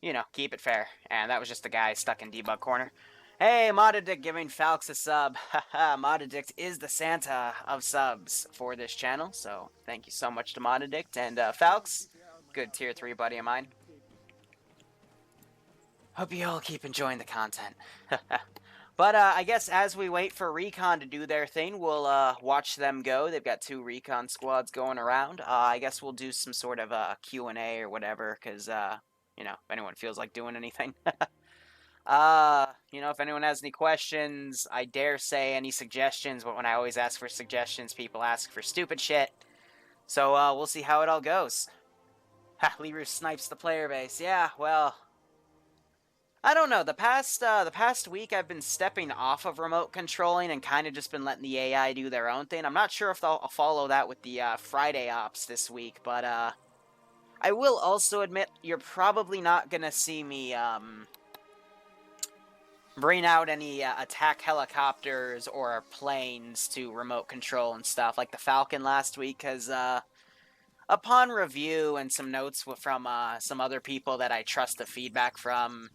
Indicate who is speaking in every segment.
Speaker 1: you know, keep it fair. And that was just a guy stuck in debug corner. Hey, Modadict giving Falx a sub. Haha, Modadict is the Santa of subs for this channel, so thank you so much to Modadict. And Falx, good tier 3 buddy of mine. Hope you all keep enjoying the content. But I guess as we wait for Recon to do their thing, we'll watch them go. They've got 2 Recon squads going around. I guess we'll do some sort of Q&A or whatever, because, you know, if anyone feels like doing anything. You know, if anyone has any questions, I dare say any suggestions, but when I always ask for suggestions, people ask for stupid shit. So, we'll see how it all goes. Ha, Liru snipes the player base. Yeah, well, I don't know. The past week, I've been stepping off of remote controlling and kind of just been letting the AI do their own thing. I'm not sure if they'll follow that with the Friday ops this week, but I will also admit you're probably not gonna see me bring out any attack helicopters or planes to remote control and stuff like the Falcon last week, because upon review and some notes from some other people that I trust the feedback from,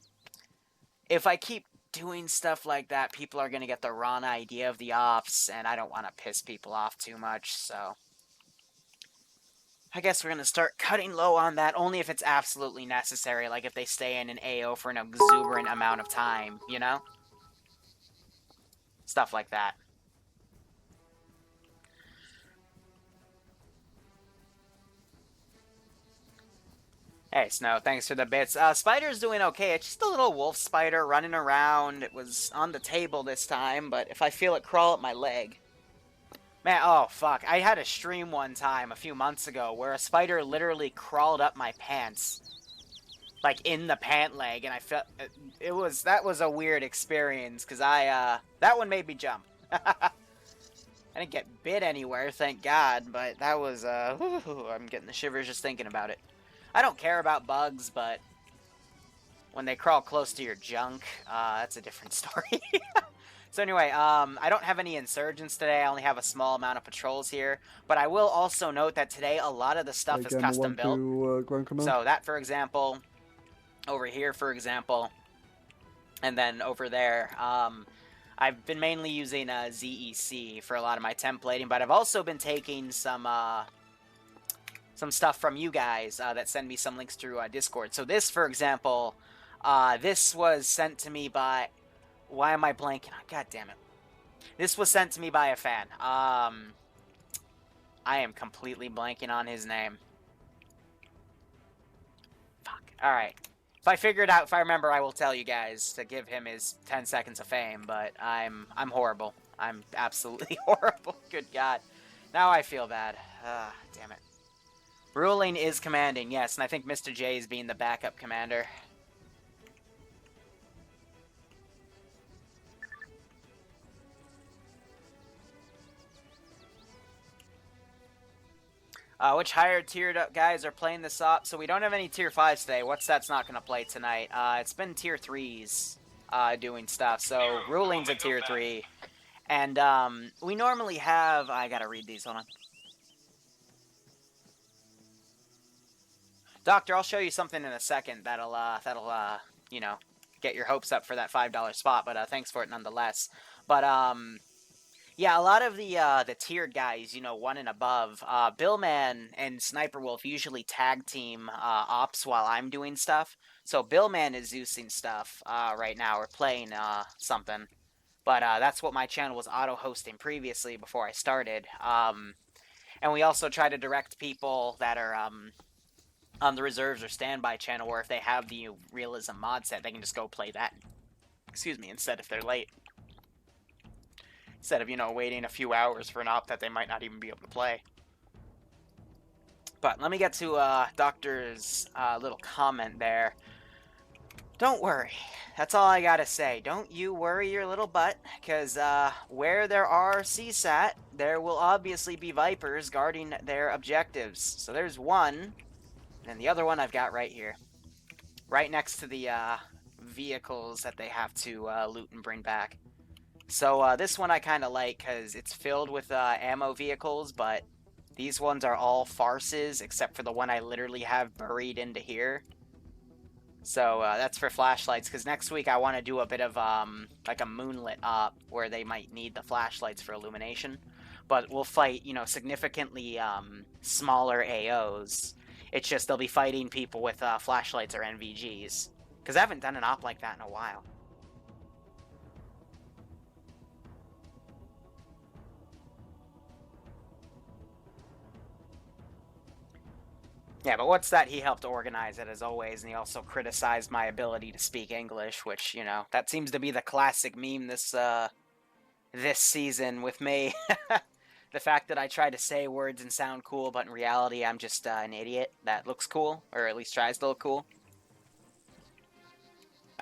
Speaker 1: if I keep doing stuff like that, people are going to get the wrong idea of the ops, and I don't want to piss people off too much, so I guess we're going to start cutting low on that, only if it's absolutely necessary, like if they stay in an AO for an exuberant amount of time, you know? Stuff like that. Hey, Snow, thanks for the bits. Spider's doing okay. It's just a little wolf spider running around. It was on the table this time, but if I feel it crawl up my leg... Man, oh, fuck. I had a stream one time a few months ago where a spider literally crawled up my pants. Like, in the pant leg, and I felt... That was a weird experience, because that one made me jump. I didn't get bit anywhere, thank God, but that was, I'm getting the shivers just thinking about it. I don't care about bugs, but when they crawl close to your junk, that's a different story. So anyway, I don't have any insurgents today. I only have a small amount of patrols here. But I will also note that today a lot of the stuff is custom built. So that, for example, over here, for example, and then over there, I've been mainly using ZEC for a lot of my templating, but I've also been taking some stuff from you guys that send me some links through Discord. So this, for example, this was sent to me by... Why am I blanking? God damn it. This was sent to me by a fan. I am completely blanking on his name. Fuck. Alright. If I figure it out, if I remember, I will tell you guys to give him his 10 seconds of fame, but I'm horrible. I'm absolutely horrible. Good God. Now I feel bad. Damn it. Ruling is commanding, yes, and I think Mr. J is being the backup commander. Which higher tiered up guys are playing this op? So we don't have any tier 5s today. What's that's not going to play tonight? It's been tier 3s doing stuff. So Ruling's a tier 3. And we normally have... I gotta read these, hold on. Doctor, I'll show you something in a second that'll you know, get your hopes up for that $5 spot, but thanks for it nonetheless. But yeah, a lot of the tiered guys, you know, 1 and above, Billman and Sniper Wolf usually tag team ops while I'm doing stuff. So Billman is Zeusing stuff right now, or playing something. But that's what my channel was auto-hosting previously before I started. And we also try to direct people that are on the reserves or standby channel, where if they have the realism mod set, they can just go play that. Excuse me, instead if they're late. Instead of, you know, waiting a few hours for an op that they might not even be able to play. But let me get to Doctor's little comment there. Don't worry. That's all I gotta say. Don't you worry your little butt, because where there are CSAT, there will obviously be Vipers guarding their objectives. So there's one, and the other one I've got right here. Right next to the vehicles that they have to loot and bring back. So this one I kind of like because it's filled with ammo vehicles, but these ones are all farces except for the one I literally have buried into here. So that's for flashlights, because next week I want to do a bit of like a moonlit op where they might need the flashlights for illumination. But we'll fight, you know, significantly smaller AOs. It's just they'll be fighting people with flashlights or NVGs. Because I haven't done an op like that in a while. Yeah, but what's that? He helped organize it as always, and he also criticized my ability to speak English, which, you know, that seems to be the classic meme this season with me. The fact that I try to say words and sound cool, but in reality I'm just an idiot that looks cool, or at least tries to look cool.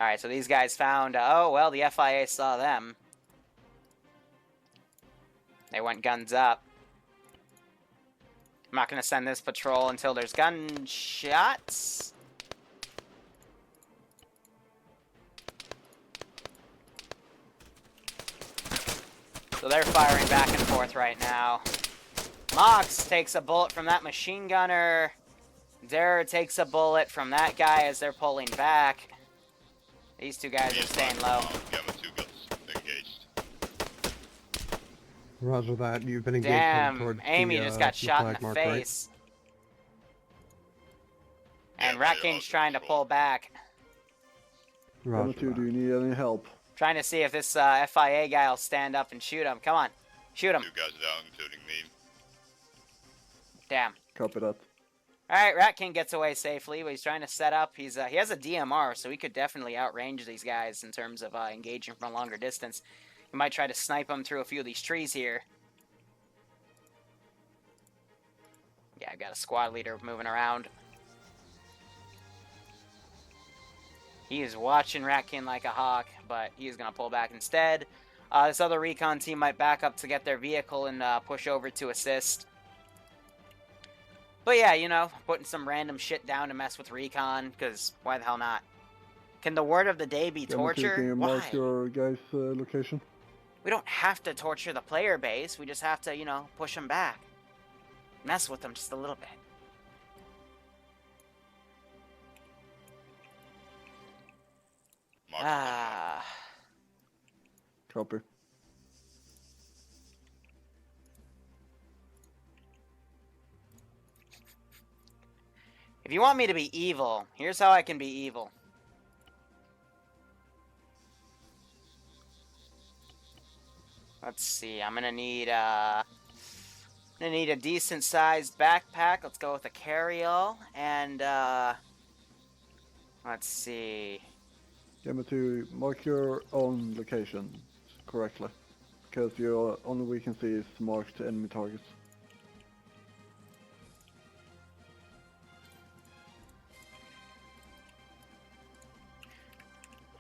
Speaker 1: Alright, so these guys found, oh, well, the FIA saw them. They went guns up. I'm not going to send this patrol until there's gunshots. So they're firing back and forth right now. Mox takes a bullet from that machine gunner. Durr takes a bullet from that guy as they're pulling back. These two guys are staying low.
Speaker 2: Roger that. You've been engaged.
Speaker 1: Damn, Amy just got shot in the face. Right? And Rat King's trying to pull back.
Speaker 3: Roger. Do you need any help?
Speaker 1: Trying to see if this FIA guy will stand up and shoot him. Come on, shoot him.
Speaker 4: 2 guys down, including me.
Speaker 1: Damn.
Speaker 3: Copy that.
Speaker 1: Alright, Rat King gets away safely, but he's trying to set up. He has a DMR, so he could definitely outrange these guys in terms of engaging from a longer distance. He might try to snipe them through a few of these trees here. Yeah, I've got a squad leader moving around. He is watching Rat King like a hawk, but he's going to pull back instead. This other recon team might back up to get their vehicle and push over to assist. But yeah, you know, putting some random shit down to mess with recon, because why the hell not? Can the word of the day be torture?
Speaker 3: Can you mark your guys' location?
Speaker 1: We don't have to torture the player base. We just have to, you know, push them back. Mess with them just a little bit.
Speaker 3: Copy.
Speaker 1: If you want me to be evil, here's how I can be evil. Let's see, I'm gonna need a decent-sized backpack. Let's go with a carry-all, and let's see.
Speaker 3: Get me to mark your own location correctly, because your only we can see is marked enemy targets.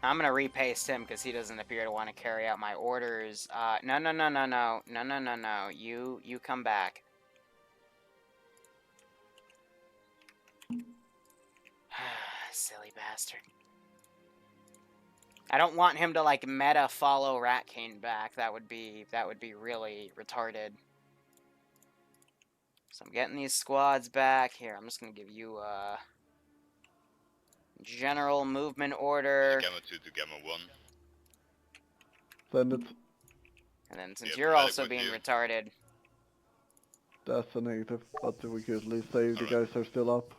Speaker 1: I'm gonna repaste him because he doesn't appear to want to carry out my orders. No. You come back. Silly bastard. I don't want him to like meta follow Rat King back. That would be really retarded. So I'm getting these squads back. Here, I'm just gonna give you general movement order.
Speaker 4: Gamma 2 to Gamma 1.
Speaker 3: Send it.
Speaker 1: And then since you're also being retarded.
Speaker 3: That's a negative, but we could at least say the guys are still up.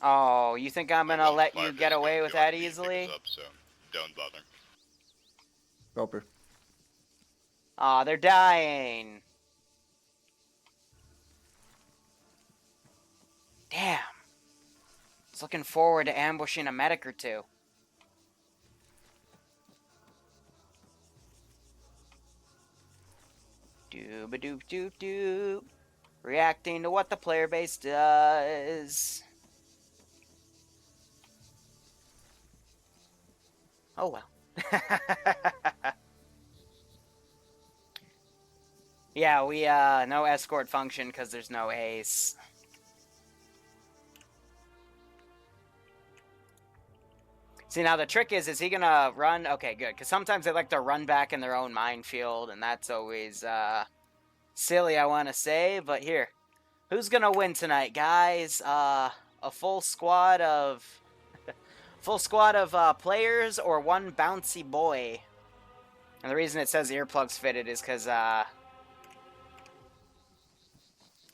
Speaker 1: Oh, you think I'm gonna let you get away with that easily?
Speaker 4: Up, so don't bother.
Speaker 3: Copy.
Speaker 1: Aw, they're dying. Damn. I was looking forward to ambushing a medic or two. Dooba-doop-doop-doop. Reacting to what the player base does. Oh well. Yeah, we no escort function because there's no ace. See, now the trick is he gonna run? Okay, good, because sometimes they like to run back in their own minefield, and that's always silly, I want to say. But here, who's gonna win tonight, guys? a full squad of players or one bouncy boy. And the reason it says earplugs fitted is because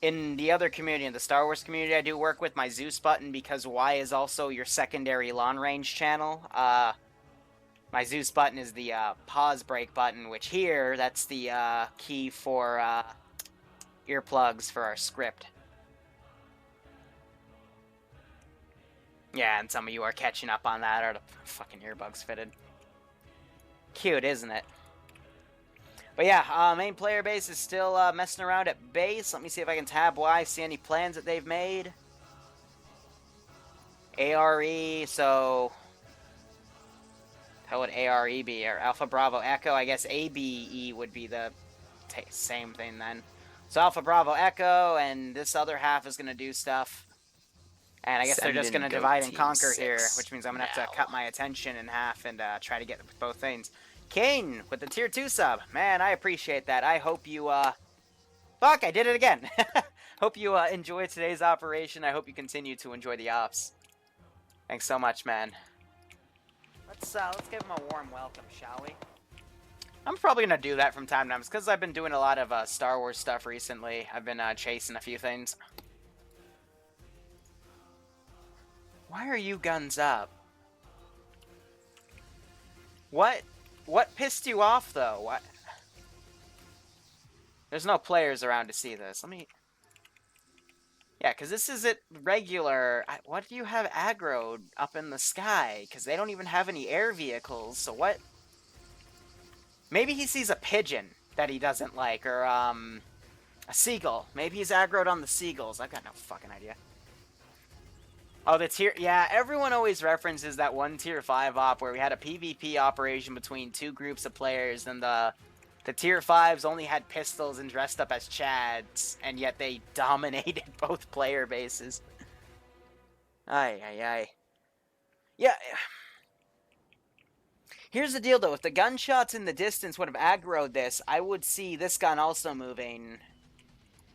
Speaker 1: in the other community, in the Star Wars community, I do work with my Zeus button because Y is also your secondary long range channel. My Zeus button is the pause break button, which here, that's the key for earplugs for our script. Yeah, and some of you are catching up on that, or the fucking earbuds fitted. Cute, isn't it? But yeah, main player base is still messing around at base. Let me see if I can tab Y, see any plans that they've made. ARE, so... How would ARE be? Or Alpha Bravo Echo? I guess ABE would be the same thing then. So Alpha Bravo Echo, and this other half is going to do stuff. And I guess they're just going to divide and conquer here, which means I'm going to have to cut my attention in half and try to get both things. Kane with the tier 2 sub. Man, I appreciate that. I hope you, Fuck, I did it again. Hope you enjoy today's operation. I hope you continue to enjoy the ops. Thanks so much, man. Let's give him a warm welcome, shall we? I'm probably going to do that from time to time. It's because I've been doing a lot of Star Wars stuff recently. I've been chasing a few things. Why are you guns up? What pissed you off, though? What? There's no players around to see this. Let me... Yeah, because this isn't regular... What do you have aggroed up in the sky? Because they don't even have any air vehicles, so what... Maybe he sees a pigeon that he doesn't like, or, a seagull. Maybe he's aggroed on the seagulls. I've got no fucking idea. Oh, the tier... Yeah, everyone always references that one tier 5 op where we had a PvP operation between two groups of players, and the tier 5s only had pistols and dressed up as Chads, and yet they dominated both player bases. Ay, ay, ay. Yeah. Here's the deal, though. If the gunshots in the distance would have aggroed this, I would see this gun also moving.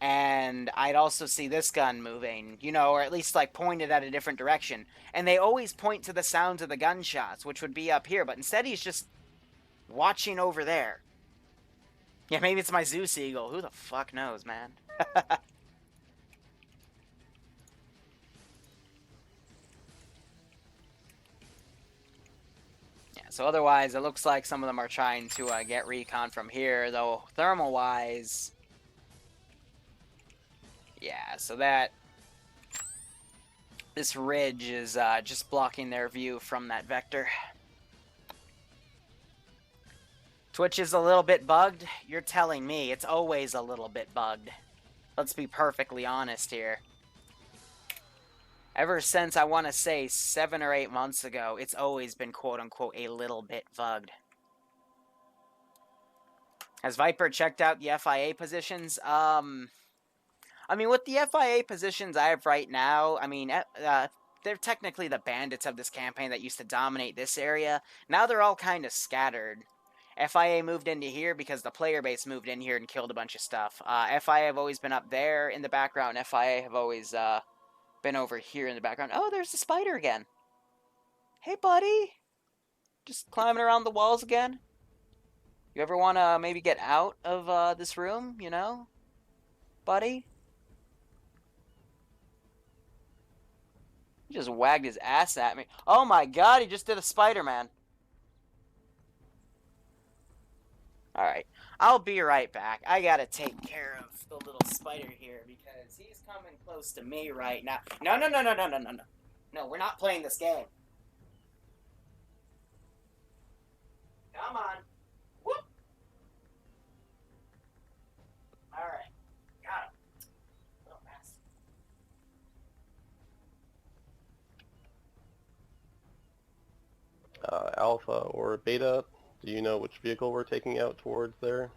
Speaker 1: And I'd also see this gun moving, you know, or at least, like, pointed at a different direction. And they always point to the sounds of the gunshots, which would be up here. But instead, he's just watching over there. Yeah, maybe it's my Zeus Eagle. Who the fuck knows, man? So otherwise, it looks like some of them are trying to get recon from here, though thermal-wise... Yeah, so that... This ridge is just blocking their view from that vector. Twitch is a little bit bugged? You're telling me. It's always a little bit bugged. Let's be perfectly honest here. Ever since, I want to say, 7 or 8 months ago, it's always been quote-unquote a little bit bugged. Has Viper checked out the FIA positions? I mean, with the FIA positions I have right now, I mean, they're technically the bandits of this campaign that used to dominate this area. Now they're all kind of scattered. FIA moved into here because the player base moved in here and killed a bunch of stuff. FIA have always been up there in the background. FIA have always... been over here in the background. Oh, there's the spider again. Hey, buddy. Just climbing around the walls again. You ever want to maybe get out of this room, you know? Buddy? He just wagged his ass at me. Oh my god, he just did a Spider-Man. Alright. I'll be right back. I gotta take care of the little spider here because he's coming close to me right now. No. No, we're not playing this game. Come on. Whoop. Alright. Got him. Little bastard.
Speaker 2: Alpha or Beta, do you know which vehicle we're taking out towards there?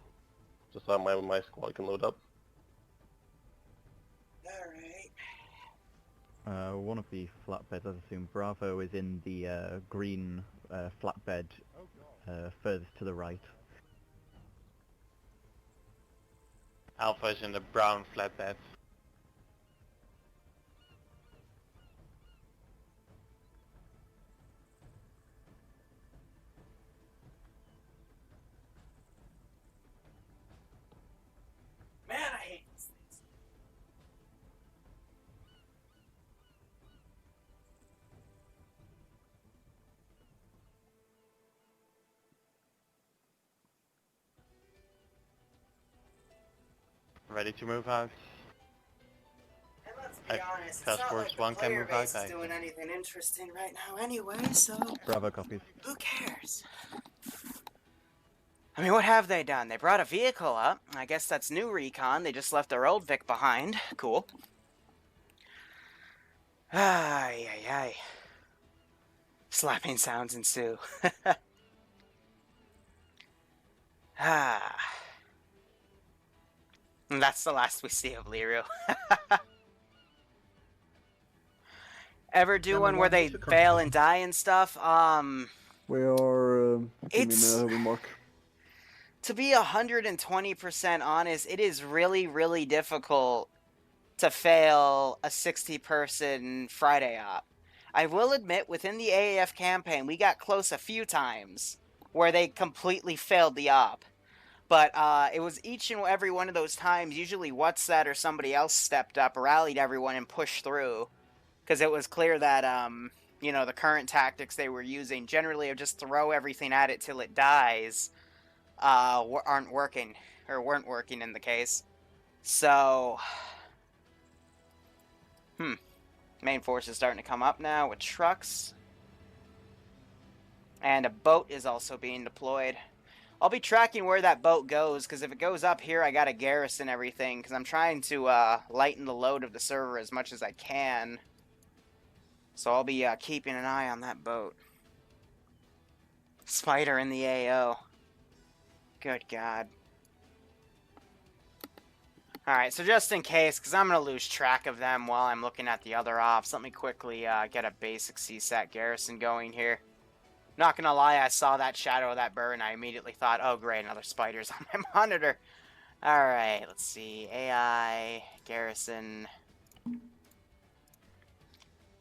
Speaker 2: Just so my squad can load up.
Speaker 1: Alright.
Speaker 5: One of the flatbeds, I assume Bravo is in the green flatbed furthest to the right.
Speaker 6: Alpha is in the brown flatbed. ready to move out.
Speaker 1: And let's
Speaker 6: Hey,
Speaker 1: be honest,
Speaker 6: Task Force 1 can move out, I
Speaker 1: doing
Speaker 6: think.
Speaker 1: anything interesting right now anyway, so
Speaker 5: Bravo copies.
Speaker 1: who cares? I mean, what have they done? They brought a vehicle up. I guess that's new recon. They just left their old Vic behind. Cool. Ay, ay, ay. Slapping sounds ensue. Ah. And that's the last we see of Liru. Ever do
Speaker 7: Number
Speaker 1: one where
Speaker 7: one,
Speaker 1: they
Speaker 7: to
Speaker 1: fail
Speaker 7: confirm.
Speaker 1: and die and stuff?
Speaker 3: We are
Speaker 1: It's-
Speaker 3: heavy mark.
Speaker 1: To be 120% honest, it is really, really difficult to fail a 60-person Friday op. I will admit, within the AAF campaign, we got close a few times where they completely failed the op. But it was each and every one of those times, usually What's That or somebody else stepped up, rallied everyone, and pushed through. Because it was clear that, you know, the current tactics they were using, generally of just throw everything at it till it dies, aren't working, or weren't working in the case. So, main force is starting to come up now with trucks. And a boat is also being deployed. I'll be tracking where that boat goes, because if it goes up here, I gotta garrison everything, because I'm trying to lighten the load of the server as much as I can. So I'll be keeping an eye on that boat. Spider in the AO. Good God. Alright, so just in case, because I'm going to lose track of them while I'm looking at the other ops, let me quickly get a basic CSAT garrison going here. Not going to lie, I saw that shadow of that bird and I immediately thought, oh great, another spider's on my monitor. Alright, let's see. AI, garrison.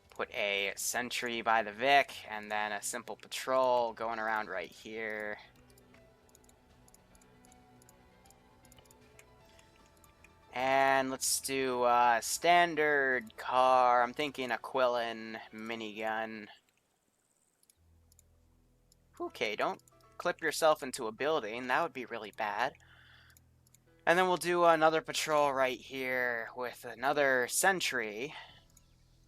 Speaker 1: Put a sentry by the Vic, and then a simple patrol going around right here. And let's do standard car. I'm thinking a Quillen minigun. Okay, don't clip yourself into a building. That would be really bad. And then we'll do another patrol right here with another sentry.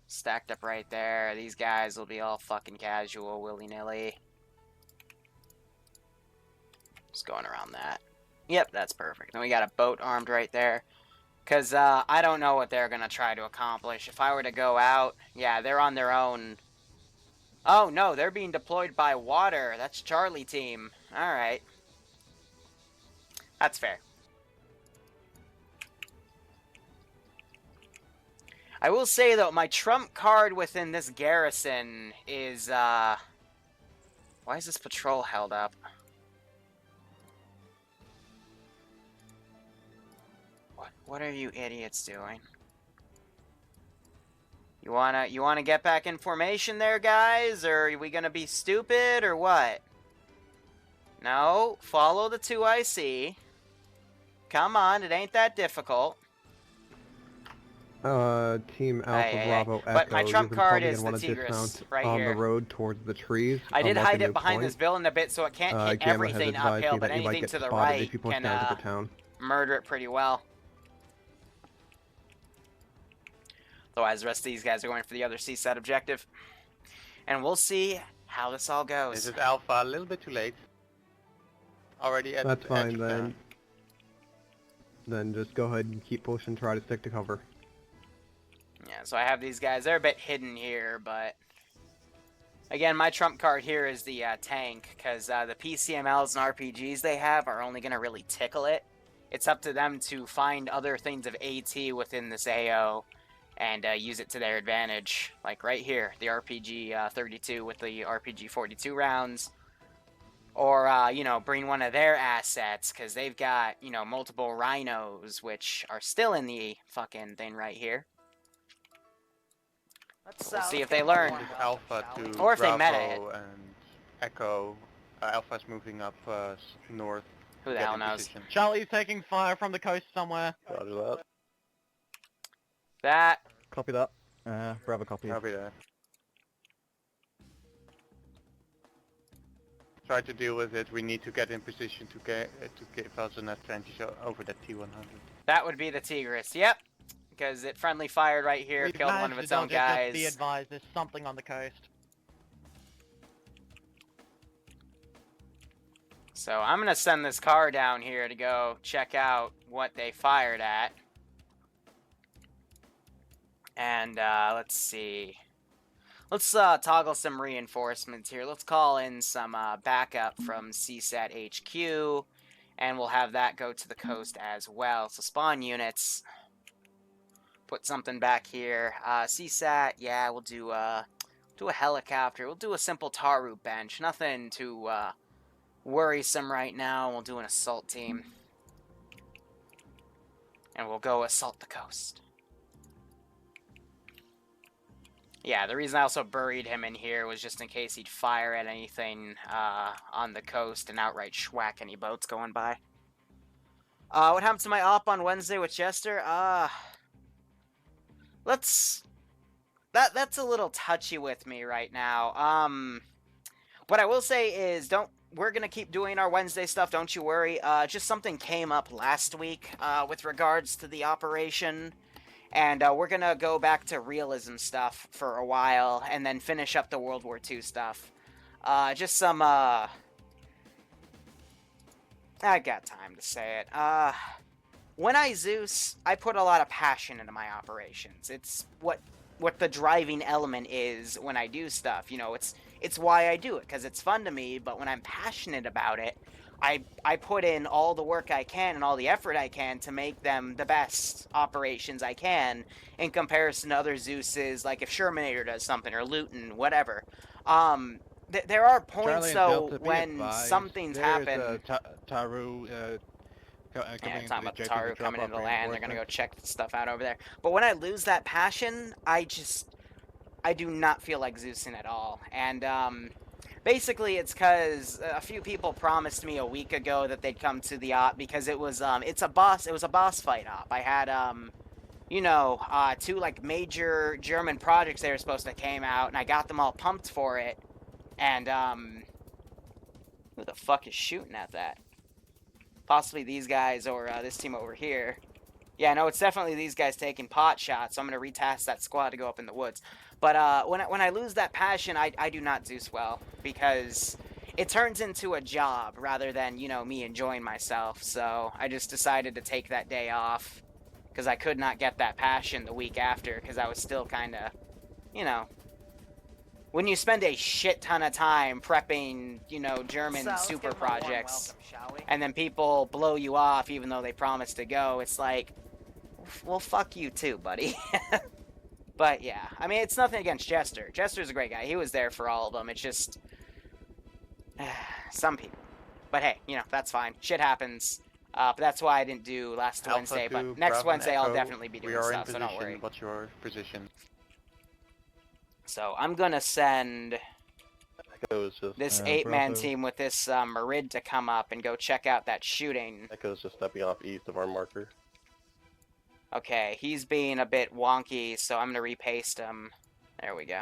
Speaker 1: Stacked up right there. These guys will be all fucking casual, willy-nilly. Just going around that. Yep, that's perfect. Then we got a boat armed right there. Because I don't know what they're going to try to accomplish. If I were to go out, yeah, they're on their own. Oh, no, they're being deployed by water. That's Charlie team. Alright. That's fair. I will say, though, my trump card within this garrison is, Why is this patrol held up? What are you idiots doing? You wanna get back in formation there, guys? Or are we gonna be stupid, or what? No, follow the 2IC. Come on, it ain't that difficult.
Speaker 8: Team Alpha Bravo Echo.
Speaker 1: But my trump
Speaker 8: you're
Speaker 1: card
Speaker 8: probably
Speaker 1: is
Speaker 8: gonna
Speaker 1: the
Speaker 8: wanna
Speaker 1: Tigris,
Speaker 8: dismount
Speaker 1: right
Speaker 8: on
Speaker 1: here.
Speaker 8: the road towards the trees.
Speaker 1: I did
Speaker 8: unlock a
Speaker 1: hide
Speaker 8: new
Speaker 1: it behind this
Speaker 8: point.
Speaker 1: building a bit so it can't hit
Speaker 8: Gamma has
Speaker 1: everything
Speaker 8: advised
Speaker 1: uphill,
Speaker 8: me
Speaker 1: but
Speaker 8: that you might
Speaker 1: anything
Speaker 8: get
Speaker 1: to the
Speaker 8: spotted
Speaker 1: right
Speaker 8: if you push
Speaker 1: can
Speaker 8: down to the town.
Speaker 1: murder it pretty well. Otherwise, the rest of these guys are going for the other CSAT objective. And we'll see how this all goes.
Speaker 6: This is Alpha, a little bit too late. Already at
Speaker 8: That's
Speaker 6: the
Speaker 8: fine
Speaker 6: edge of
Speaker 8: then.
Speaker 6: town.
Speaker 8: Then just go ahead and keep pushing, try to stick to cover.
Speaker 1: Yeah, so I have these guys. They're a bit hidden here, but... Again, my trump card here is the tank, because the PCMLs and RPGs they have are only going to really tickle it. It's up to them to find other things of AT within this AO and use it to their advantage. Like right here, the RPG 32 with the RPG 42 rounds. Or, you know, bring one of their assets, because they've got, you know, multiple rhinos, which are still in the fucking thing right here. We'll see if they learn.
Speaker 6: This is Alpha to
Speaker 1: Or if they
Speaker 6: Bravo
Speaker 1: meta it.
Speaker 6: and Echo. Alpha's moving up north.
Speaker 1: Who the
Speaker 6: Get
Speaker 1: hell
Speaker 6: in
Speaker 1: knows?
Speaker 6: position.
Speaker 7: Charlie's taking fire from the coast somewhere.
Speaker 2: Roger that.
Speaker 1: That.
Speaker 5: Copy that. Bravo copy.
Speaker 6: Copy that. try to deal with it. We need to get in position to give us an advantage over that T-100.
Speaker 1: That would be the Tigris. Yep. Because it friendly fired right here,
Speaker 7: We've
Speaker 1: killed one
Speaker 7: managed
Speaker 1: of
Speaker 7: to
Speaker 1: its own
Speaker 7: dodge it, just be
Speaker 1: guys.
Speaker 7: advised, there's something on the coast.
Speaker 1: So I'm going to send this car down here to go check out what they fired at. And let's see. Let's toggle some reinforcements here. Let's call in some backup from CSAT HQ. And we'll have that go to the coast as well. So spawn units. Put something back here. CSAT, yeah, we'll do a helicopter. We'll do a simple tar root bench. Nothing too worrisome right now. We'll do an assault team. And we'll go assault the coast. Yeah, the reason I also buried him in here was just in case he'd fire at anything on the coast and outright schwack any boats going by. What happened to my op on Wednesday with Chester? That's a little touchy with me right now. What I will say is we're gonna keep doing our Wednesday stuff, don't you worry. Just something came up last week with regards to the operation. And we're going to go back to realism stuff for a while, and then finish up the World War II stuff. Just some, I got time to say it. When I Zeus, I put a lot of passion into my operations. It's what the driving element is when I do stuff. You know, it's why I do it, because it's fun to me, but when I'm passionate about it, I put in all the work I can and all the effort I can to make them the best operations I can in comparison to other Zeuses, like if Shermanator does something or Luton, whatever. There are points, though, when something's happened.
Speaker 9: Taru
Speaker 1: I'm talking about the Taru coming into land. They're going to go check stuff out over there. But when I lose that passion, I do not feel like Zeusing at all. And, basically, it's because a few people promised me a week ago that they'd come to the op because it was a boss fight op. I had two like major German projects they were supposed to came out, and I got them all pumped for it. And who the fuck is shooting at that? Possibly these guys or this team over here. Yeah, no, it's definitely these guys taking pot shots. So I'm gonna retask that squad to go up in the woods. But when I lose that passion, I do not Zeus well, because it turns into a job rather than, me enjoying myself. So I just decided to take that day off because I could not get that passion the week after because I was still kind of, when you spend a shit ton of time prepping, German super projects, and then people blow you off even though they promised to go, it's like, well, fuck you too, buddy. But yeah, I mean, it's nothing against Jester. Jester's a great guy. He was there for all of them. It's just some people. But hey, that's fine. Shit happens. But that's why I didn't do last Wednesday. But next Wednesday, I'll definitely be doing stuff, so don't worry.
Speaker 6: What's your position?
Speaker 1: So I'm going to send this 8-man team with this Merid to come up and go check out that shooting.
Speaker 2: Echo's just stepping off east of our marker.
Speaker 1: Okay, he's being a bit wonky, so I'm going to repaste him. There we go.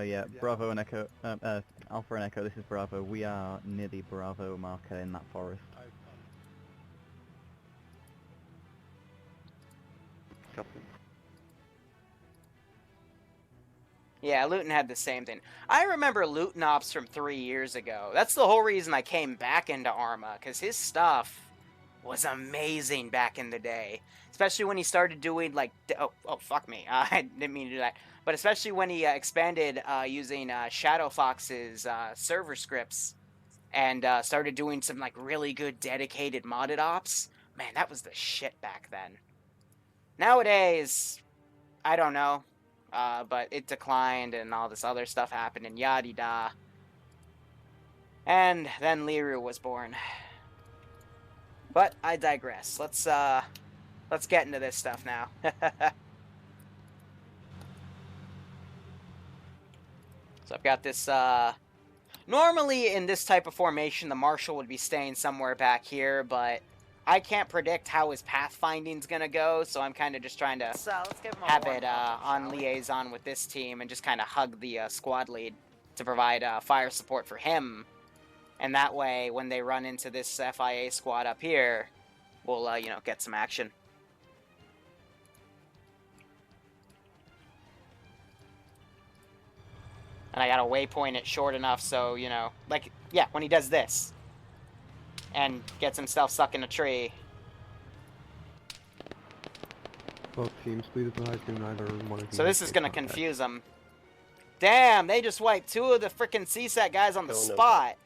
Speaker 5: Yeah, Bravo and Echo, Alpha and Echo, this is Bravo. We are near the Bravo marker in that forest.
Speaker 6: Copy.
Speaker 1: Yeah, Luton had the same thing. I remember Luton ops from 3 years ago. That's the whole reason I came back into Arma, because his stuff was amazing back in the day. Especially when he started doing, like... Oh, fuck me. I didn't mean to do that. But especially when he expanded using Shadow Fox's server scripts and started doing some, like, really good dedicated modded ops. Man, that was the shit back then. Nowadays, I don't know. But it declined and all this other stuff happened and yada-da. And then Liru was born. But I digress. Let's get into this stuff now. So I've got this, normally in this type of formation, the Marshal would be staying somewhere back here, but I can't predict how his pathfinding's gonna go, so I'm kind of just trying to
Speaker 7: let's give him a
Speaker 1: have
Speaker 7: warm
Speaker 1: it
Speaker 7: up,
Speaker 1: on
Speaker 7: shall we?
Speaker 1: liaison with this team and just kind of hug the squad lead to provide fire support for him. And that way, when they run into this FIA squad up here, we'll, you know, get some action. And I gotta waypoint it short enough so, you know, like, yeah, when he does this and gets himself stuck in a tree.
Speaker 8: Both teams, please advise do neither one of you
Speaker 1: So this is
Speaker 8: make
Speaker 1: gonna
Speaker 8: contact.
Speaker 1: confuse them. Damn, they just wiped 2 of the frickin' CSAT guys on the
Speaker 2: Echo, no
Speaker 1: spot.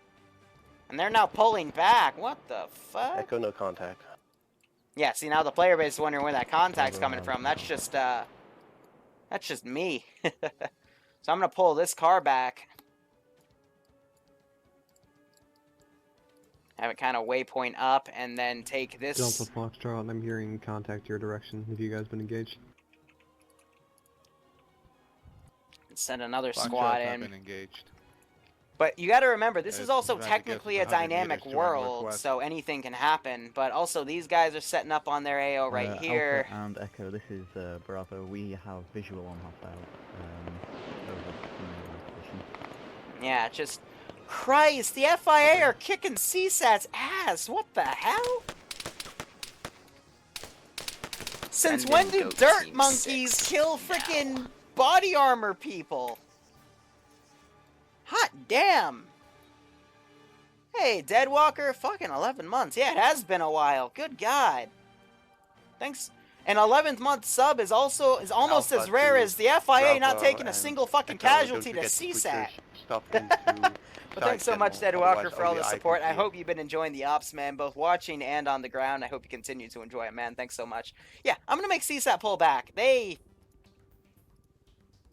Speaker 1: And they're now pulling back. What the fuck?
Speaker 2: Echo, no contact.
Speaker 1: Yeah, see, now the player base is wondering where that contact's coming
Speaker 5: Wow.
Speaker 1: from. That's just me. So I'm gonna pull this car back. Have it kind of waypoint up, and then take this.
Speaker 8: Delta Foxtrot, I'm hearing contact your direction. Have you guys been engaged?
Speaker 1: Send another
Speaker 9: Foxtrot's
Speaker 1: squad
Speaker 9: not
Speaker 1: in.
Speaker 9: been engaged.
Speaker 1: But you got to remember, this is
Speaker 9: It's
Speaker 1: also
Speaker 9: about to get
Speaker 1: technically a
Speaker 9: 100
Speaker 1: dynamic
Speaker 9: meters to
Speaker 1: world,
Speaker 9: northwest.
Speaker 1: so anything can happen. But also, these guys are setting up on their AO right here.
Speaker 5: Alpha and Echo, this is Bravo. We have visual on hostile. Over from the position.
Speaker 1: Yeah, just... Christ, the FIA are kicking CSAT's ass! What the hell? Since
Speaker 10: Send
Speaker 1: when
Speaker 10: in
Speaker 1: do
Speaker 10: Goat
Speaker 1: dirt
Speaker 10: Team
Speaker 1: monkeys
Speaker 10: 6
Speaker 1: kill frickin' body armor people? Hot damn! Hey, Deadwalker, fucking 11 months. Yeah, it has been a while. Good God. Thanks. An 11th month sub is almost
Speaker 6: Alpha
Speaker 1: as rare
Speaker 6: to
Speaker 1: as the FIA not
Speaker 6: Bravo
Speaker 1: taking a
Speaker 6: and
Speaker 1: single fucking
Speaker 6: Echo, don't
Speaker 1: casualty to
Speaker 6: forget to put your
Speaker 1: CSAT.
Speaker 6: stuff into
Speaker 1: But thanks so
Speaker 6: side
Speaker 1: much,
Speaker 6: channel,
Speaker 1: Deadwalker,
Speaker 6: otherwise
Speaker 1: for all
Speaker 6: only
Speaker 1: the
Speaker 6: I can
Speaker 1: support. I
Speaker 6: see it.
Speaker 1: hope you've been enjoying the ops, man, both watching and on the ground. I hope you continue to enjoy it, man. Thanks so much. Yeah, I'm gonna make CSAT pull back.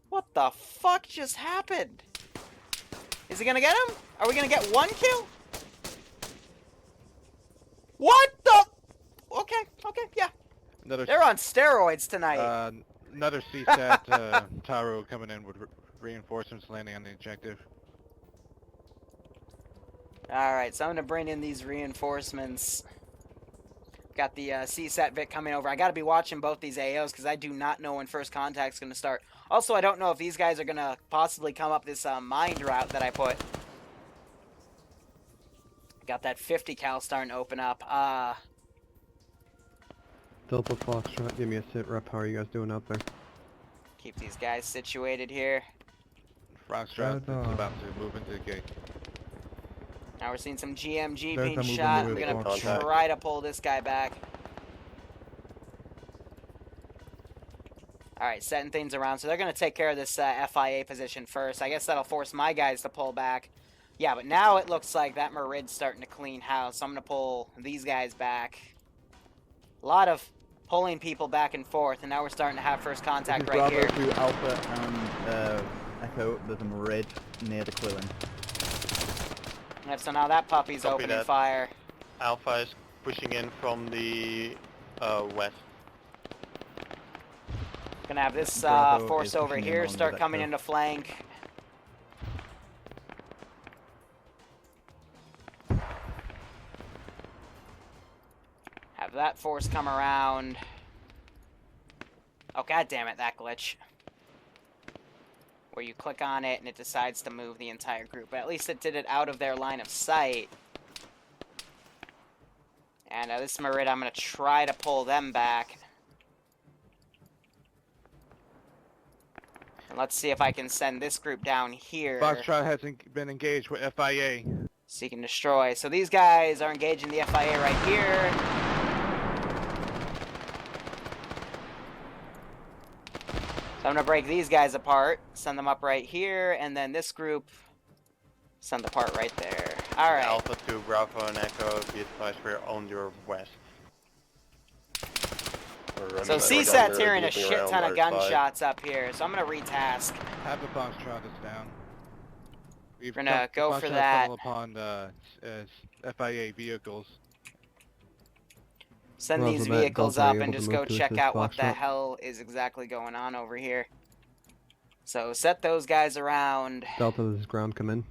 Speaker 1: What the fuck just happened? Is he gonna get him? Are we gonna get 1 kill? What the? Okay, yeah.
Speaker 9: Another
Speaker 1: They're on steroids tonight.
Speaker 9: another CSAT Taro coming in with reinforcements landing on the objective.
Speaker 1: Alright, so I'm gonna bring in these reinforcements. Got the CSAT Vic coming over. I gotta be watching both these AOs because I do not know when first contact's gonna start. Also, I don't know if these guys are gonna possibly come up this mined route that I put. Got that 50 cal starting to open up.
Speaker 8: Delta Foxtrot, give me a sit rep. How are you guys doing out there?
Speaker 1: Keep these guys situated here.
Speaker 9: Foxtrot is about to move into the gate.
Speaker 1: Now we're seeing some GMG
Speaker 8: There's
Speaker 1: being
Speaker 8: a movement
Speaker 1: shot.
Speaker 8: to
Speaker 1: I'm
Speaker 8: the
Speaker 1: gonna
Speaker 2: contact.
Speaker 1: try to pull this guy back. Alright, setting things around. So they're gonna take care of this FIA position first. I guess that'll force my guys to pull back. Yeah, but now it looks like that Merid's starting to clean house. So I'm gonna pull these guys back. A lot of pulling people back and forth, and now we're starting to have first contact
Speaker 5: This is
Speaker 1: right
Speaker 5: Bravo
Speaker 1: here.
Speaker 5: to Alpha and Echo. There's a Merid near the Quillen.
Speaker 1: Yep, so now that puppy's
Speaker 6: Copy
Speaker 1: opening
Speaker 6: that.
Speaker 1: fire.
Speaker 6: Alpha is pushing in from the west.
Speaker 1: Gonna have this
Speaker 5: Bravo
Speaker 1: force
Speaker 5: is
Speaker 1: over
Speaker 5: pushing in
Speaker 1: here
Speaker 5: on
Speaker 1: start
Speaker 5: the
Speaker 1: coming
Speaker 5: Echo.
Speaker 1: into flank. Have that force come around. Oh, god damn it, that glitch. Where you click on it and it decides to move the entire group. But at least it did it out of their line of sight. And this Merid, I'm going to try to pull them back. And let's see if I can send this group down here.
Speaker 9: Foxtrot has been engaged with FIA.
Speaker 1: Seek and destroy. So these guys are engaging the FIA right here. So I'm going to break these guys apart, send them up right here, and then this group, send apart right there. Alright.
Speaker 6: Alpha to Bravo and Echo, be advised we're on your west.
Speaker 1: So CSAT's hearing a shit ton of gunshots up here, so I'm going to retask.
Speaker 9: Have the Foxtrot is down. We've
Speaker 1: We're gonna go for that.
Speaker 9: upon FIA vehicles.
Speaker 1: Send
Speaker 8: Well,
Speaker 1: these
Speaker 8: so that
Speaker 1: vehicles
Speaker 8: Delta
Speaker 1: up
Speaker 8: able
Speaker 1: and
Speaker 8: to
Speaker 1: just
Speaker 8: move
Speaker 1: go
Speaker 8: to
Speaker 1: check
Speaker 8: assist
Speaker 1: out what the
Speaker 8: Foxtrot?
Speaker 1: hell is exactly going on over here. So set those guys around.
Speaker 8: Delta, this is ground, come in.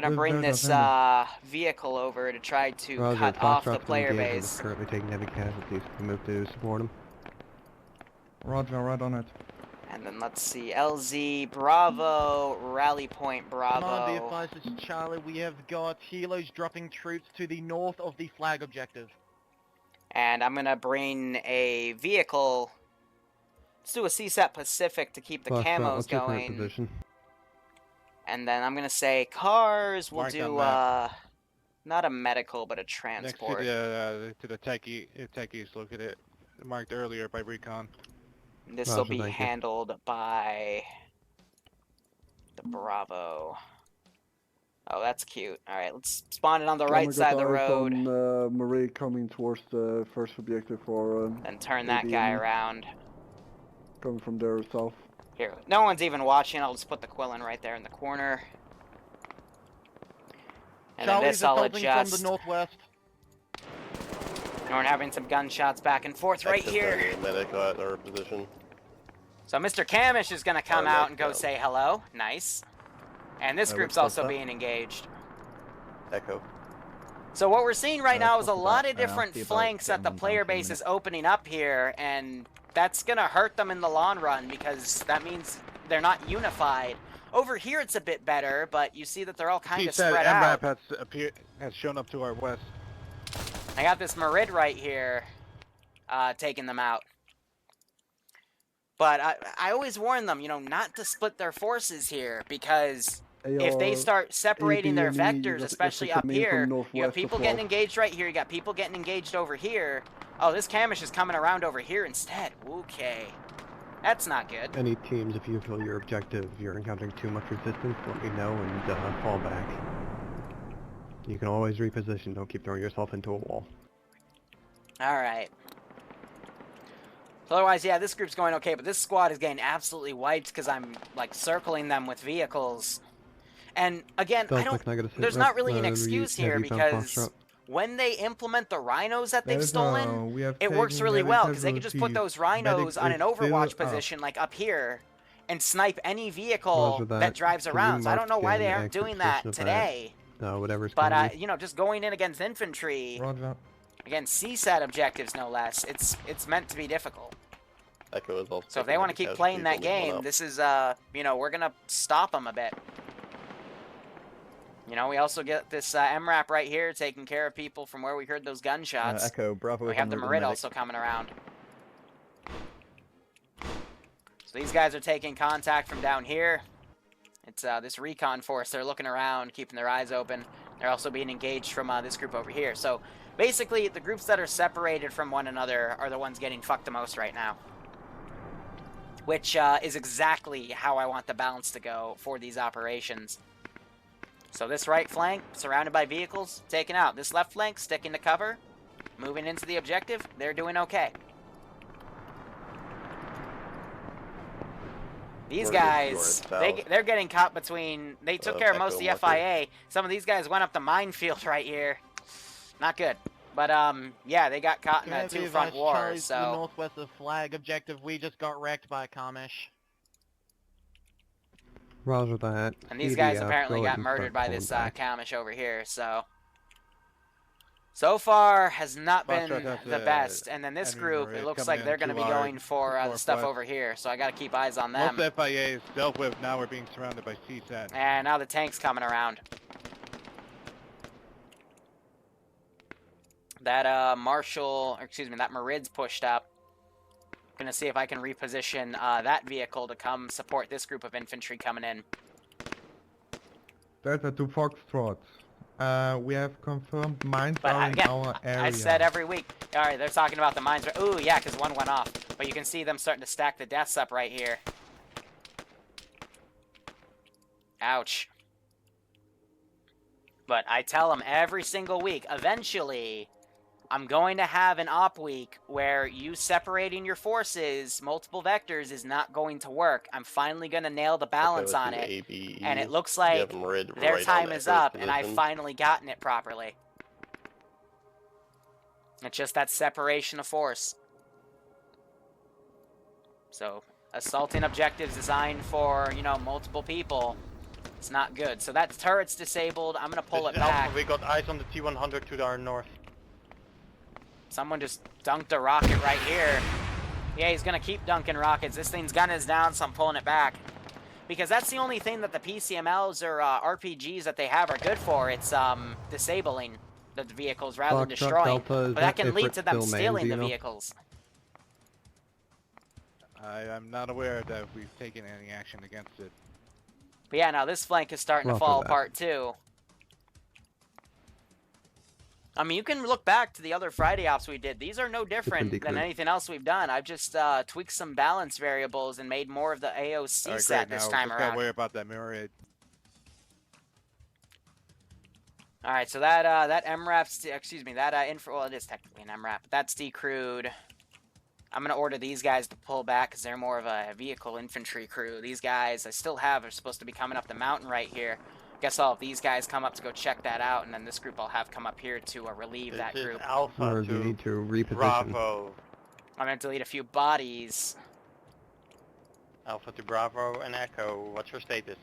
Speaker 1: Gonna
Speaker 8: Live
Speaker 1: bring
Speaker 8: there,
Speaker 1: this
Speaker 8: November.
Speaker 1: vehicle over to try to
Speaker 8: Roger,
Speaker 1: cut off the
Speaker 8: Foxtrot's
Speaker 1: player
Speaker 8: engaged and is
Speaker 1: base.
Speaker 8: currently taking heavy casualties. We move to support him.
Speaker 10: Roger, right on it.
Speaker 1: And then let's see, LZ, Bravo, Rally Point,
Speaker 7: Command, be
Speaker 1: Bravo.
Speaker 7: advised, this is Charlie. We have got helos dropping troops to the north of the flag objective.
Speaker 1: And I'm gonna bring a vehicle. Let's do a CSAT Pacific to keep the
Speaker 8: Foxtrot,
Speaker 1: camos
Speaker 8: what's your current
Speaker 1: going.
Speaker 8: position?
Speaker 1: And then I'm gonna say cars, we'll
Speaker 9: Mark
Speaker 1: do,
Speaker 9: that
Speaker 1: not a medical, but a
Speaker 9: Next to
Speaker 1: transport.
Speaker 9: the techies, look at it. Marked earlier by recon.
Speaker 1: This will
Speaker 8: Roger,
Speaker 1: be
Speaker 8: thank you.
Speaker 1: handled by the Bravo. Oh, that's cute. Alright, let's spawn it on the right side of the road.
Speaker 3: On Marie coming towards the first objective for
Speaker 1: And turn that guy
Speaker 3: ADM.
Speaker 1: around.
Speaker 3: Coming from there south.
Speaker 1: Here, no one's even watching. I'll just put the Quillen right there in the corner. And then
Speaker 7: Charlie's
Speaker 1: this I'll
Speaker 7: assaulting from
Speaker 1: adjust.
Speaker 7: the northwest.
Speaker 1: And we're having some gunshots back and forth right
Speaker 2: Exit
Speaker 1: here.
Speaker 2: the medic at our position.
Speaker 1: So Mr. Camish is gonna come
Speaker 2: Our
Speaker 1: out
Speaker 2: next
Speaker 1: and go
Speaker 2: down.
Speaker 1: say hello. Nice. And this group's
Speaker 8: what's
Speaker 1: also
Speaker 8: that?
Speaker 1: being engaged.
Speaker 2: Echo.
Speaker 1: So what we're seeing right now is a
Speaker 5: copy
Speaker 1: lot
Speaker 5: that.
Speaker 1: of different
Speaker 5: See about
Speaker 1: flanks that
Speaker 5: getting
Speaker 1: the
Speaker 5: them
Speaker 1: player
Speaker 5: down to a
Speaker 1: base
Speaker 5: minute.
Speaker 1: is opening up here, and that's gonna hurt them in the long run because that means they're not unified. Over here it's a bit better, but you see that they're all kind
Speaker 9: He
Speaker 1: of
Speaker 9: said
Speaker 1: spread out.
Speaker 9: MRAP has shown up to our west.
Speaker 1: I got this Marid right here, taking them out. But I always warn them, you know, not to split their forces here, because if they start separating their vectors, especially up here, you have people getting engaged right here, you got people getting engaged over here. Oh, this Camish is coming around over here instead. Okay. That's not good.
Speaker 8: Any teams, if you feel your objective, you're encountering too much resistance, let me know and fall back. You can always reposition, don't keep throwing yourself into a wall.
Speaker 1: Alright. So otherwise, yeah, this group's going okay, but this squad is getting absolutely wiped because I'm, like, circling them with vehicles. And, again, there's not really an excuse here because when they implement the rhinos that they've stolen, it works really well because they can just put those rhinos on an overwatch position, like up here, and snipe any vehicle that drives around. So I don't know why they aren't doing that today.
Speaker 8: No, whatever's
Speaker 1: But, you know, just going in against infantry,
Speaker 10: Roger.
Speaker 1: against CSAT objectives no less, it's meant to be difficult.
Speaker 2: Echo is also.
Speaker 1: So if they want to keep playing that game, this is, you know, we're going to stop them a bit. You know, we also get this MRAP right here taking care of people from where we heard those gunshots.
Speaker 5: Echo, Bravo.
Speaker 1: We
Speaker 5: is
Speaker 1: have
Speaker 5: on
Speaker 1: the
Speaker 5: route
Speaker 1: Marid
Speaker 5: medic.
Speaker 1: also coming around. So these guys are taking contact from down here. It's this recon force. They're looking around, keeping their eyes open. They're also being engaged from this group over here. So basically, the groups that are separated from one another are the ones getting fucked the most right now. Which is exactly how I want the balance to go for these operations. So this right flank, surrounded by vehicles, taken out. This left flank, sticking to cover, moving into the objective. They're doing okay. These guys, they're getting caught between... They took care of most of the FIA. Some of these guys went up the minefield right here. Not good. But, yeah, they got caught in a two-front war,
Speaker 7: Charlie's to the
Speaker 1: so...
Speaker 7: northwest of the flag objective. We just got wrecked by a Kamish.
Speaker 8: Roger that.
Speaker 1: And these guys apparently got murdered by this Kamish over here, so... So far, has not been the best. And then this group, it looks like they're going to be going for the stuff over here, so I got to keep eyes on them.
Speaker 9: Most FIA is dealt with, now we're being surrounded by CSAT.
Speaker 1: And now the tank's coming around. That that Marid's pushed up. Gonna see if I can reposition that vehicle to come support this group of infantry coming in.
Speaker 10: Delta to Foxtrot. We have confirmed mines
Speaker 1: But
Speaker 10: are in
Speaker 1: again,
Speaker 10: our area.
Speaker 1: I said every week. All right, they're talking about the mines. Ooh, yeah, because one went off. But you can see them starting to stack the deaths up right here. Ouch. But I tell them every single week, eventually, I'm going to have an op week where you separating your forces, multiple vectors, is not going to work. I'm finally going to nail the balance on it. And it looks like their time is up, and I've finally gotten it properly. It's just that separation of force. So, assaulting objectives designed for, you know, multiple people. It's not good. So that turret's disabled. I'm gonna pull
Speaker 6: This
Speaker 1: it
Speaker 6: is Alpha.
Speaker 1: back.
Speaker 6: We got eyes on the T100 to our north.
Speaker 1: Someone just dunked a rocket right here. Yeah, he's gonna keep dunking rockets. This thing's gun is down, so I'm pulling it back. Because that's the only thing that the PCMLs or RPGs that they have are good for. It's disabling the vehicles rather than
Speaker 8: Foxtrot
Speaker 1: destroying.
Speaker 8: Delta, is
Speaker 1: But that can lead
Speaker 8: Ifrit
Speaker 1: to them
Speaker 8: still manned,
Speaker 1: stealing
Speaker 8: do you
Speaker 1: the
Speaker 8: know?
Speaker 1: vehicles.
Speaker 9: I'm not aware that we've taken any action against it.
Speaker 1: But yeah, now this flank is starting to
Speaker 8: Roger
Speaker 1: fall
Speaker 8: that.
Speaker 1: apart too. I mean, you can look back to the other Friday ops we did. These are no different than
Speaker 8: decrued.
Speaker 1: anything else we've done. I've just tweaked some balance variables and made more of the AOC
Speaker 9: Alright,
Speaker 1: set
Speaker 9: great.
Speaker 1: this
Speaker 9: Now,
Speaker 1: time
Speaker 9: just gotta
Speaker 1: around.
Speaker 9: worry about that myriad.
Speaker 1: All right, so that MRAP's, excuse me, that well, it is technically an MRAP, but that's decrewed. I'm gonna order these guys to pull back because they're more of a vehicle infantry crew. These guys I still have are supposed to be coming up the mountain right here. Guess I'll have these guys come up to go check that out, and then this group I'll have come up here to relieve that
Speaker 6: This is
Speaker 1: group.
Speaker 6: Alpha
Speaker 8: Or do you
Speaker 6: to
Speaker 8: need to reposition?
Speaker 6: Bravo.
Speaker 1: I'm gonna delete a few bodies.
Speaker 6: Alpha to Bravo and Echo. What's your status?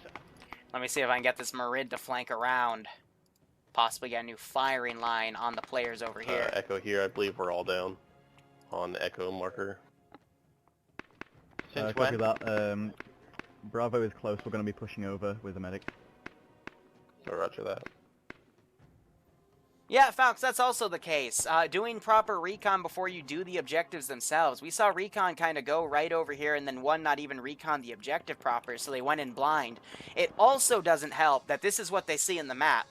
Speaker 1: Let me see if I can get this Marid to flank around. Possibly get a new firing line on the players over here.
Speaker 2: Echo here, I believe we're all down on the Echo marker.
Speaker 6: Since
Speaker 5: Copy
Speaker 6: when?
Speaker 5: that. Bravo is close. We're going to be pushing over with the medic.
Speaker 2: So roger that.
Speaker 1: Yeah, Falx, that's also the case. Doing proper recon before you do the objectives themselves. We saw recon kind of go right over here and then one not even recon the objective proper, so they went in blind. It also doesn't help that this is what they see in the map.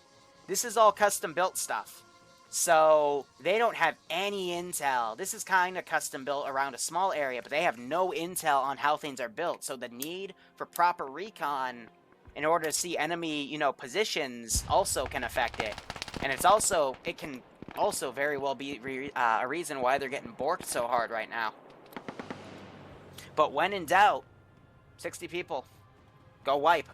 Speaker 1: This is all custom built stuff. So they don't have any intel. This is kind of custom built around a small area, but they have no intel on how things are built. So the need for proper recon in order to see enemy, positions also can affect it. And it can also very well be a reason why they're getting borked so hard right now. But when in doubt, 60 people, go wipe.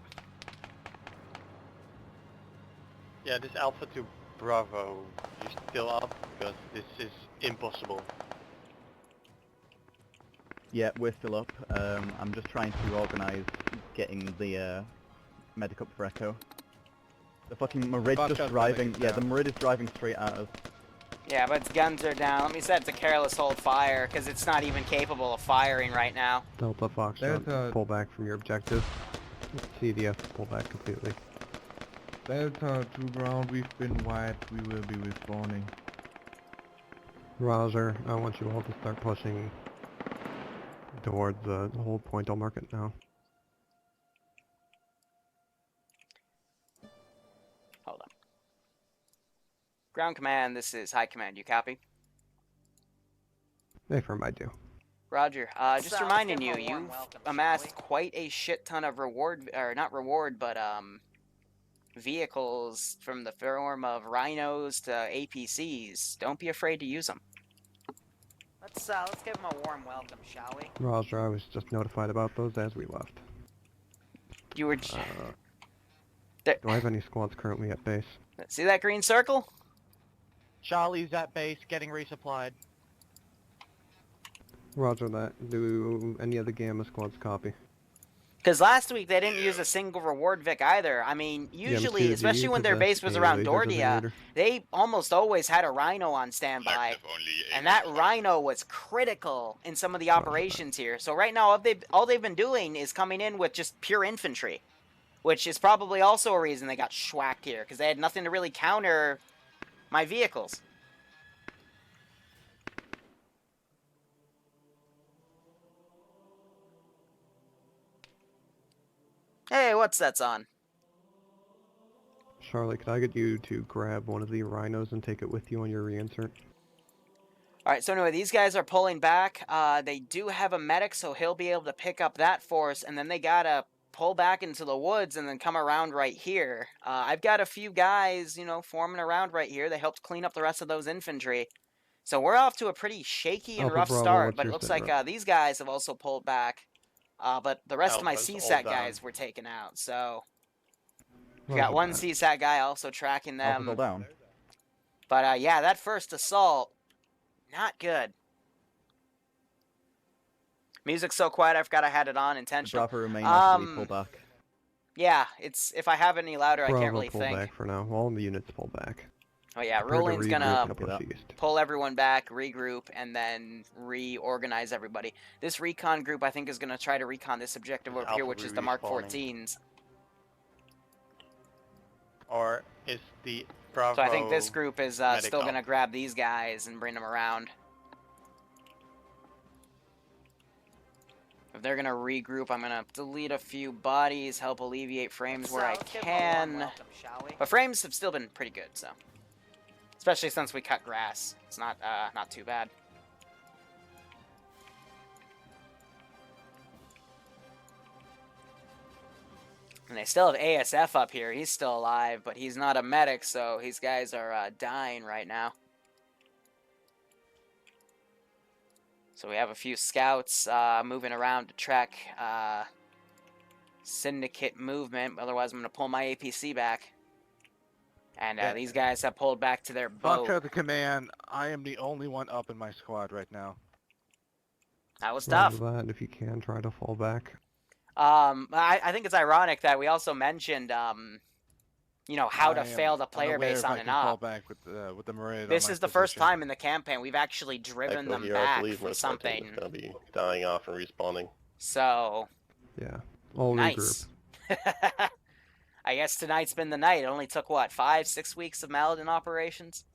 Speaker 6: Yeah, this Alpha to Bravo. You still up? Because this is impossible.
Speaker 5: Yeah, we're still up. I'm just trying to organise getting the medic up for Echo. The fucking Marid's
Speaker 9: Foxtrot's
Speaker 5: just driving.
Speaker 9: coming
Speaker 5: Yeah, the
Speaker 9: down.
Speaker 5: Marid is driving straight at us.
Speaker 1: Yeah, but its guns are down. Let me set it to careless hold fire, because it's not even capable of firing right now.
Speaker 8: Delta Foxtrot, pull back from your objective. CDF, pull back completely.
Speaker 10: Delta to ground, we've been wide, we will be respawning.
Speaker 8: Roger, I want you all to start pushing towards the hold point. I'll mark it now.
Speaker 1: Hold on. Ground command, this is high command. You copy?
Speaker 8: Affirm, I do.
Speaker 1: Roger. Just reminding you, you've amassed quite a shit ton of vehicles from the form of rhinos to APCs. Don't be afraid to use them. Let's give them a warm welcome, shall we?
Speaker 8: Roger, I was just notified about those as we left.
Speaker 1: You were...
Speaker 8: Do I have any squads currently at base?
Speaker 1: See that green circle?
Speaker 7: Charlie's at base, getting resupplied.
Speaker 8: Roger that. Do any of the Gamma squads copy?
Speaker 1: Because last week they didn't use a single reward Vic either. I mean, usually,
Speaker 8: M2,
Speaker 1: especially when their base was around Dordia, they almost always had a Rhino on standby.
Speaker 4: Active only
Speaker 1: And that Rhino was critical in some of the operations here. So right now, all they've been doing is coming in with just pure infantry. Which is probably also a reason they got schwacked here. Because they had nothing to really counter my vehicles. Hey, what's that's on?
Speaker 8: Charlie, could I get you to grab one of the rhinos and take it with you on your reinsert?
Speaker 1: Alright, so anyway, these guys are pulling back. They do have a medic, so he'll be able to pick up that force, and then they gotta pull back into the woods and then come around right here. I've got a few guys, forming around right here. They helped clean up the rest of those infantry. So we're off to a pretty shaky and
Speaker 8: Alpha
Speaker 1: rough
Speaker 8: Bravo,
Speaker 1: start,
Speaker 8: what's
Speaker 1: but it
Speaker 8: your
Speaker 1: looks
Speaker 8: sit
Speaker 1: like
Speaker 8: rep?
Speaker 1: these guys have also pulled back. But the rest of my
Speaker 6: Alpha's all
Speaker 1: CSAT
Speaker 6: down.
Speaker 1: guys were taken out, so... We got one CSAT guy also tracking them.
Speaker 5: Alpha's all down.
Speaker 1: But yeah, that first assault, not good. Music's so quiet, I forgot I had it on intentional.
Speaker 5: Bravo remain actually pull back.
Speaker 1: Yeah, it's if I have any louder, I can't
Speaker 8: Bravo,
Speaker 1: really
Speaker 8: pull
Speaker 1: think.
Speaker 8: back for now. All the units pull back.
Speaker 1: Oh yeah,
Speaker 8: Prepare to
Speaker 1: Roland's
Speaker 8: regroup
Speaker 1: gonna
Speaker 8: and push east.
Speaker 1: pull everyone back, regroup, and then reorganize everybody. This recon group, I think, is gonna try to recon this objective
Speaker 6: Is
Speaker 1: over here,
Speaker 6: Alpha
Speaker 1: which is the Mark
Speaker 6: respawning?
Speaker 1: 14s.
Speaker 6: Or is the Bravo...
Speaker 1: So I think this group is still
Speaker 6: medic
Speaker 1: gonna
Speaker 6: up?
Speaker 1: grab these guys and bring them around. If they're gonna regroup, I'm gonna delete a few bodies, help alleviate frames where I can. But frames have still been pretty good, so. Especially since we cut grass. It's not too bad. And they still have ASF up here. He's still alive, but he's not a medic, so these guys are dying right now. So we have a few scouts moving around to track Syndicate movement. Otherwise, I'm going to pull my APC back. And these guys have pulled back to their boat.
Speaker 9: Fuck the command. I am the only one up in my squad right now.
Speaker 1: That was
Speaker 8: Roger
Speaker 1: tough.
Speaker 8: that. If you can, try to fall back.
Speaker 1: I think it's ironic that we also mentioned, you know, how to fail the player base on and
Speaker 9: Fall
Speaker 1: up.
Speaker 9: back with the Marine.
Speaker 1: This is the first time in the campaign we've actually driven
Speaker 2: Echo
Speaker 1: them
Speaker 2: here, I
Speaker 1: back
Speaker 2: believe
Speaker 1: for
Speaker 2: most of our team
Speaker 1: something.
Speaker 2: is going to be dying off and respawning.
Speaker 1: So,
Speaker 8: Yeah. All
Speaker 1: nice.
Speaker 8: regroup.
Speaker 1: I guess tonight's been the night. It only took, what, 5-6 weeks of Malden operations?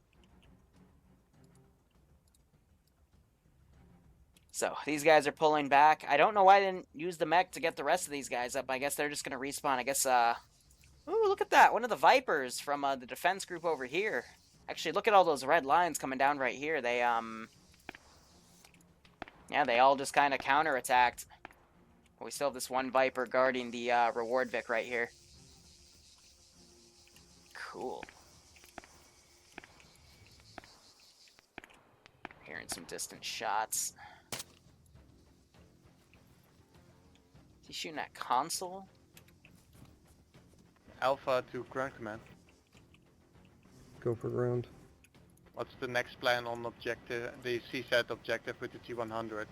Speaker 1: So, these guys are pulling back. I don't know why I didn't use the mech to get the rest of these guys up. I guess they're just going to respawn. I guess, ooh, look at that. One of the Vipers from the defense group over here. Actually, look at all those red lines coming down right here. They, yeah, they all just kind of counterattacked. We still have this one Viper guarding the reward Vic right here. Cool. Hearing some distant shots. Is he shooting at console?
Speaker 6: Alpha to ground command.
Speaker 8: Go for ground.
Speaker 6: What's the next plan on objective, the CZ objective with the T100s?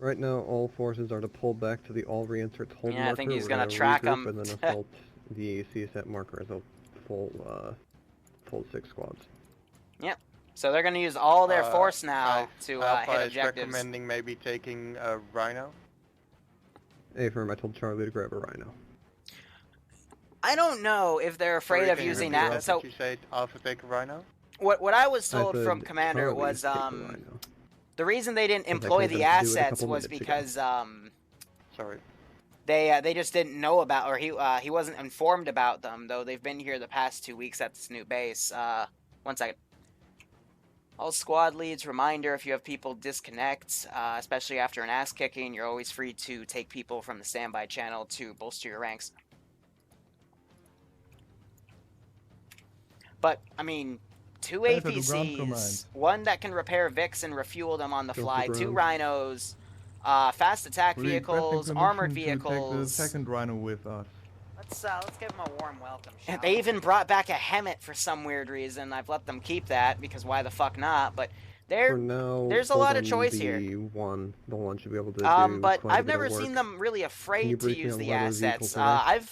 Speaker 8: Right now, all forces are to pull back to the all reinsert hold
Speaker 1: Yeah, I
Speaker 8: marker.
Speaker 1: think he's
Speaker 8: We're
Speaker 1: gonna track
Speaker 8: regroup
Speaker 1: 'em.
Speaker 8: and then assault the CSAT marker as a full 6 squads.
Speaker 1: Yep. So they're going to use all their force now to
Speaker 6: Alpha
Speaker 1: hit
Speaker 6: is
Speaker 1: objectives.
Speaker 6: recommending maybe taking a Rhino.
Speaker 8: Affirm, I told Charlie to grab a Rhino.
Speaker 1: I don't know if they're afraid of using that. So
Speaker 6: You say Alpha take a Rhino?
Speaker 1: what I was
Speaker 8: I
Speaker 1: told
Speaker 8: said
Speaker 1: from Commander
Speaker 8: Charlie
Speaker 1: was
Speaker 8: take a Rhino.
Speaker 1: the reason they didn't
Speaker 8: 'Cause I
Speaker 1: employ
Speaker 8: told them
Speaker 1: the
Speaker 8: to do it a
Speaker 1: assets
Speaker 8: couple
Speaker 1: was
Speaker 8: minutes ago.
Speaker 1: because
Speaker 6: Sorry.
Speaker 1: they just didn't know about, or he wasn't informed about them, though they've been here the past 2 weeks at this new base. 1 second. All squad leads, reminder, if you have people disconnect, especially after an ass kicking, you're always free to take people from the standby channel to bolster your ranks. But, I mean, 2
Speaker 10: Better to ground
Speaker 1: APCs,
Speaker 10: command.
Speaker 1: 1 that can repair Vix and refuel them on the
Speaker 8: Go for
Speaker 1: fly, 2
Speaker 8: ground.
Speaker 1: rhinos, fast attack vehicles,
Speaker 10: Requesting
Speaker 1: armored
Speaker 10: permission to
Speaker 1: vehicles.
Speaker 10: take the second Rhino with us.
Speaker 1: Let's give them a warm welcome, shall They even brought back a Hemet for some weird reason. I've let them keep that, because why the fuck not? But
Speaker 8: For now,
Speaker 1: there's a
Speaker 8: hold
Speaker 1: lot of
Speaker 8: on
Speaker 1: choice
Speaker 8: the
Speaker 1: here.
Speaker 8: One. The one should be able to do
Speaker 1: But
Speaker 8: quite a
Speaker 1: I've
Speaker 8: bit of
Speaker 1: never
Speaker 8: work.
Speaker 1: seen them really
Speaker 8: Can you
Speaker 1: afraid to
Speaker 8: brief me
Speaker 1: use
Speaker 8: on
Speaker 1: the
Speaker 8: what other vehicles
Speaker 1: assets.
Speaker 8: are there?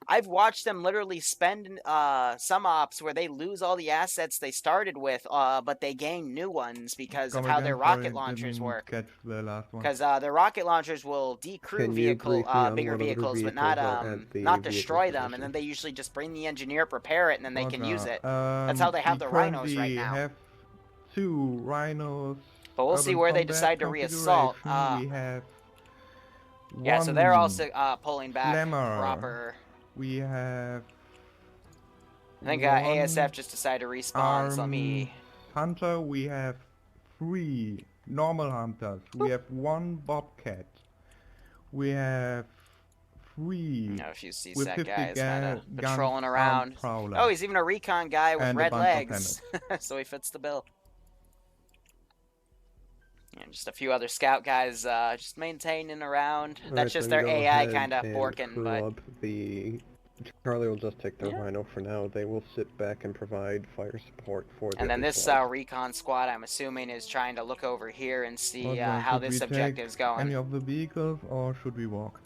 Speaker 1: I've watched them literally spend some ops where they lose all the assets they started with, but they gain new ones because of
Speaker 10: Come
Speaker 1: how
Speaker 10: again,
Speaker 1: their
Speaker 10: sorry,
Speaker 1: rocket launchers
Speaker 10: didn't
Speaker 1: work.
Speaker 10: Catch the last one.
Speaker 1: Because their rocket launchers will decrew
Speaker 8: Can you brief me on
Speaker 1: bigger
Speaker 8: what other
Speaker 1: vehicles, but
Speaker 8: vehicles
Speaker 1: not
Speaker 8: are at the
Speaker 1: not
Speaker 8: vehicle
Speaker 1: destroy them.
Speaker 8: position?
Speaker 1: And then they usually just bring the engineer, prepare it, and then they can use it.
Speaker 10: That's
Speaker 1: how they have the rhinos right now.
Speaker 10: We have 2 rhinos.
Speaker 1: But we'll see
Speaker 10: urban
Speaker 1: where they
Speaker 10: combat
Speaker 1: decide to reassault.
Speaker 10: configuration. We have
Speaker 1: Yeah, so they're
Speaker 10: one
Speaker 1: also pulling back
Speaker 10: Slammer.
Speaker 1: proper.
Speaker 10: We have.
Speaker 1: I think
Speaker 10: one
Speaker 1: ASF just decided to respawn, so let me...
Speaker 10: Hunter, we have 3 normal hunters. We have 1 bobcat. We have 3
Speaker 1: You know, if you see
Speaker 10: with
Speaker 1: that
Speaker 10: 50
Speaker 1: guy is kind of
Speaker 10: guns
Speaker 1: patrolling
Speaker 10: armed
Speaker 1: around.
Speaker 10: prowler.
Speaker 1: Oh, he's even a recon guy with
Speaker 10: And a
Speaker 1: red
Speaker 10: bunch of
Speaker 1: legs, so he fits the bill. And just a few other scout guys just maintaining around.
Speaker 8: Alright,
Speaker 1: That's just
Speaker 8: then
Speaker 1: their
Speaker 8: go
Speaker 1: AI
Speaker 8: ahead
Speaker 1: kind of
Speaker 8: and
Speaker 1: borking,
Speaker 8: crew
Speaker 1: but...
Speaker 8: up the... Charlie will just take the
Speaker 1: Yeah.
Speaker 8: Rhino for now. They will sit back and provide fire support for the
Speaker 1: And then
Speaker 8: other
Speaker 1: this
Speaker 8: squads.
Speaker 1: recon squad, I'm assuming, is trying to look over here and see
Speaker 10: What,
Speaker 1: how
Speaker 10: should
Speaker 1: this
Speaker 10: we take
Speaker 1: objective's going.
Speaker 10: Any of the vehicles, or should we walk?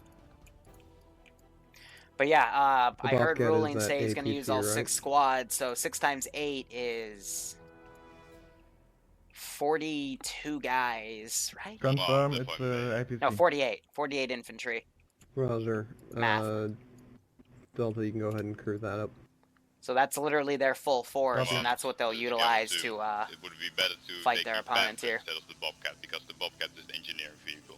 Speaker 2: The
Speaker 1: I heard
Speaker 2: Bobcat is
Speaker 1: Ruling
Speaker 2: at
Speaker 1: say he's going to
Speaker 2: APC,
Speaker 1: use all
Speaker 2: right?
Speaker 1: 6 squads, so 6 times 8 is 42 guys, right?
Speaker 10: Confirm
Speaker 4: if
Speaker 10: it's
Speaker 4: I may.
Speaker 10: APC.
Speaker 1: No, 48. 48 infantry.
Speaker 2: Roger.
Speaker 1: Math.
Speaker 2: Delta, you can go ahead and crew that up.
Speaker 1: So that's literally their full force,
Speaker 10: Copy.
Speaker 1: and that's what they'll
Speaker 4: Gamma
Speaker 1: utilize
Speaker 4: 2,
Speaker 1: to
Speaker 4: it would be better to
Speaker 1: fight
Speaker 4: take
Speaker 1: their
Speaker 4: the
Speaker 1: opponents
Speaker 4: Panther
Speaker 1: here.
Speaker 4: instead of the Bobcat, because the Bobcat is engineer vehicle.